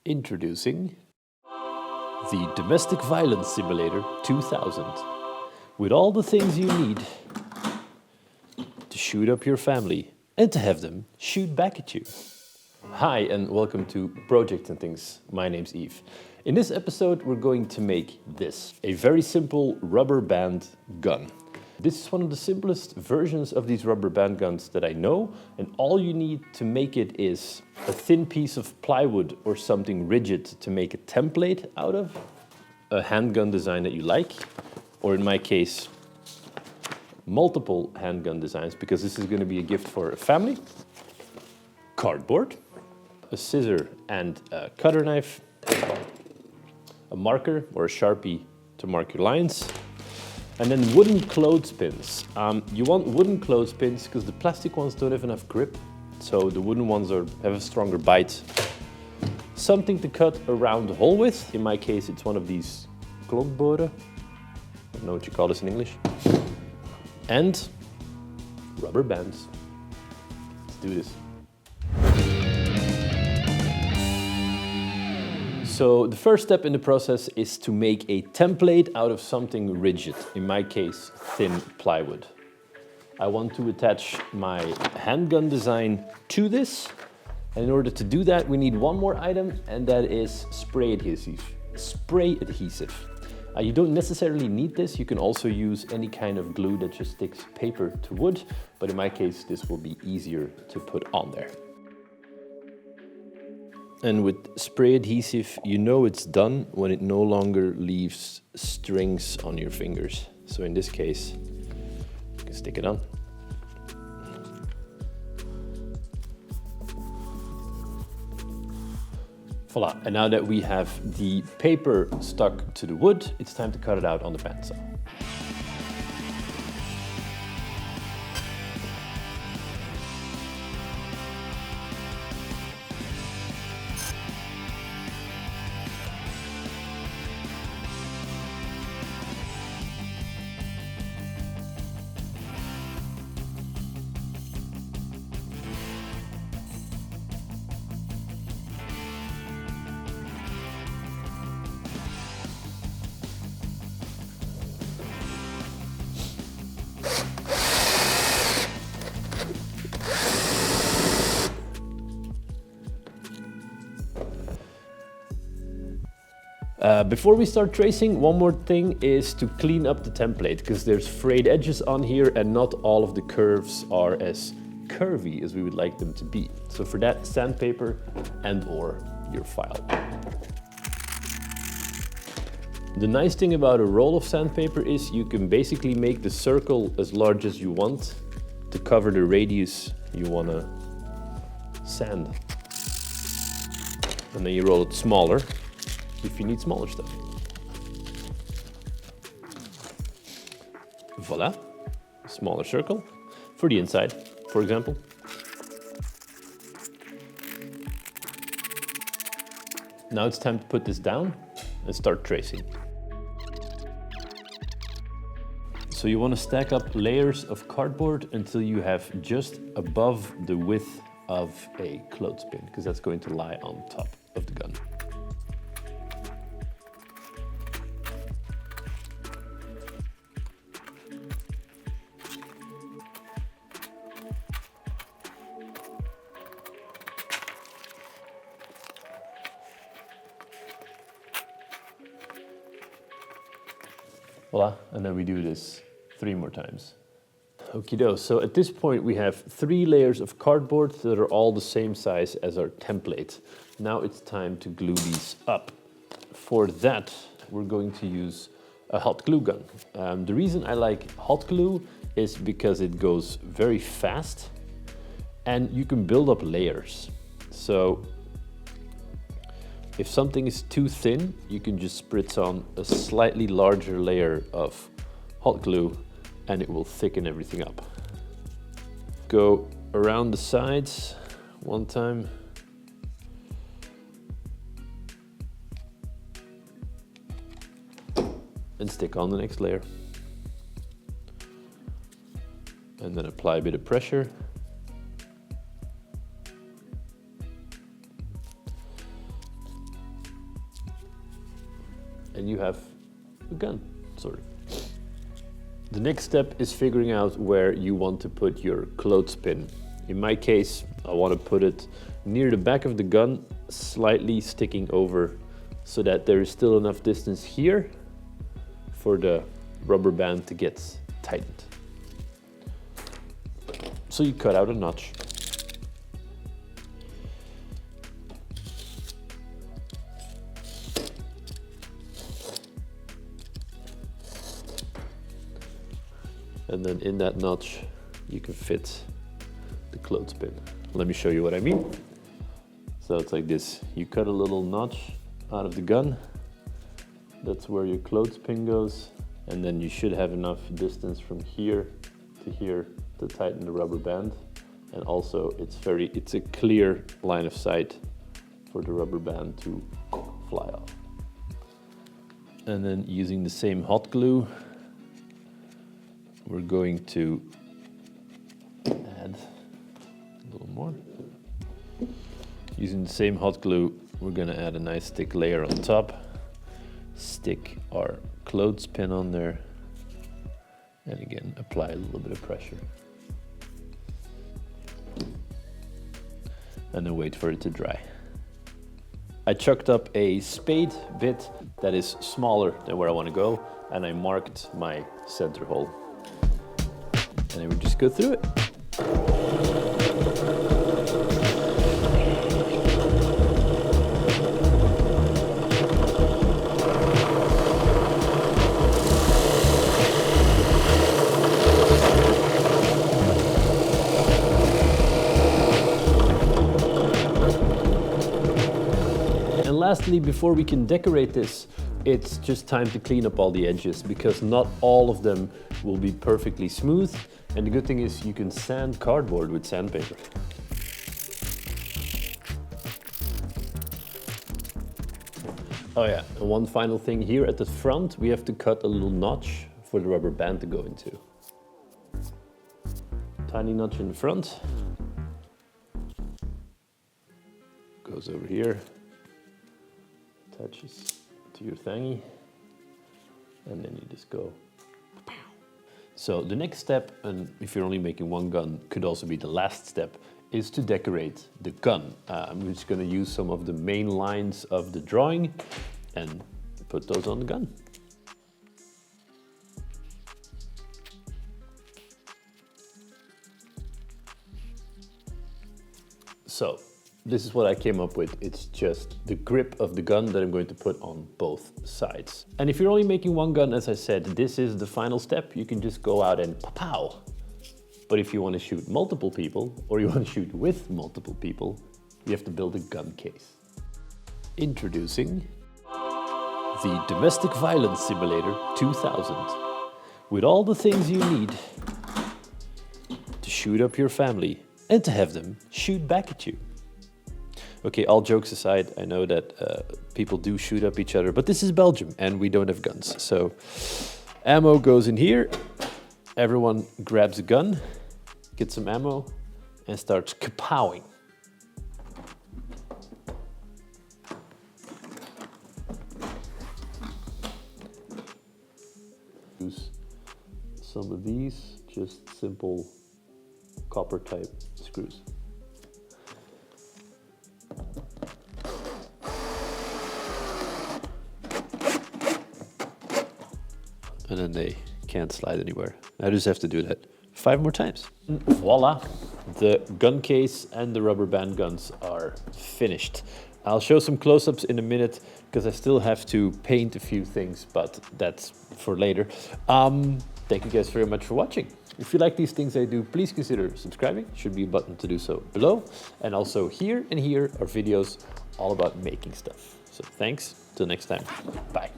Introducing the Domestic Violence Simulator 2000, with all the things you need to shoot up your family and to have them shoot back at you. Hi and welcome to Projects and Things. My name's Yves. In this episode we're going to make this, a very simple rubber band gun. This is one of the simplest versions of these rubber band guns that I know, and all you need to make it is a thin piece of plywood or something rigid to make a template out of, a handgun design that you like, or in my case, multiple handgun designs, because this is going to be a gift for a family, cardboard, a scissor and a cutter knife, a marker or a Sharpie to mark your lines, and then wooden clothespins. You want wooden clothespins because the plastic ones don't have enough grip, so the wooden ones have a stronger bite. Something to cut around the hole with. In my case, it's one of these klonkboren. I don't know what you call this in English. And rubber bands. Let's do this. So the first step in the process is to make a template out of something rigid, in my case, thin plywood. I want to attach my handgun design to this, and in order to do that we need one more item, and that is spray adhesive. You don't necessarily need this, you can also use any kind of glue that just sticks paper to wood, but in my case this will be easier to put on there. And with spray adhesive, you know it's done when it no longer leaves strings on your fingers. So in this case, you can stick it on. Voila, and now that we have the paper stuck to the wood, it's time to cut it out on the bandsaw. Before we start tracing, one more thing is to clean up the template, because there's frayed edges on here and not all of the curves are as curvy as we would like them to be. So for that, sandpaper and/or your file. The nice thing about a roll of sandpaper is you can basically make the circle as large as you want to cover the radius you want to sand. And then you roll it smaller if you need smaller stuff. Voila, a smaller circle for the inside, for example. Now it's time to put this down and start tracing. So you want to stack up layers of cardboard until you have just above the width of a clothespin, because that's going to lie on top of the gun. Voila, and then we do this 3 more times. Okie doke, so at this point we have 3 layers of cardboard that are all the same size as our template. Now it's time to glue these up. For that, we're going to use a hot glue gun. The reason I like hot glue is because it goes very fast and you can build up layers. So if something is too thin, you can just spritz on a slightly larger layer of hot glue and it will thicken everything up. Go around the sides one time. And stick on the next layer. And then apply a bit of pressure. and you have a gun, sort of. The next step is figuring out where you want to put your clothespin. In my case, I want to put it near the back of the gun, slightly sticking over, so that there is still enough distance here for the rubber band to get tightened. So you cut out a notch. And then in that notch, you can fit the clothespin. Let me show you what I mean. So it's like this. You cut a little notch out of the gun. That's where your clothespin goes. And then you should have enough distance from here to tighten the rubber band. And also it's a clear line of sight for the rubber band to fly off. And then using the same hot glue, we're going to add a little more. Using the same hot glue, we're gonna add a nice thick layer on top, stick our clothespin on there, and again, apply a little bit of pressure. And then wait for it to dry. I chucked up a spade bit that is smaller than where I want to go, and I marked my center hole. And then we just go through it. And lastly, before we can decorate this, it's just time to clean up all the edges, because not all of them will be perfectly smooth. And the good thing is you can sand cardboard with sandpaper. Oh yeah, and one final thing here at the front, we have to cut a little notch for the rubber band to go into. Tiny notch in the front. Goes over here, attaches to your thingy, and then you just go. So the next step, and if you're only making one gun, could also be the last step, is to decorate the gun. I'm just going to use some of the main lines of the drawing and put those on the gun. So this is what I came up with. It's just the grip of the gun that I'm going to put on both sides. And if you're only making one gun, as I said, this is the final step. You can just go out and pow. But if you want to shoot multiple people, or you want to shoot with multiple people, you have to build a gun case. Introducing the Domestic Violence Simulator 2000. With all the things you need to shoot up your family and to have them shoot back at you. Okay, all jokes aside, I know that people do shoot up each other, but this is Belgium and we don't have guns. So ammo goes in here, everyone grabs a gun, gets some ammo, and starts kapowing. Use some of these, just simple copper type screws. And then they can't slide anywhere. I just have to do that 5 more times. Voila, the gun case and the rubber band guns are finished. I'll show some close-ups in a minute because I still have to paint a few things, but that's for later. Thank you guys very much for watching. If you like these things I do, please consider subscribing. Should be a button to do so below. And also here and here are videos all about making stuff. So thanks, till next time, bye.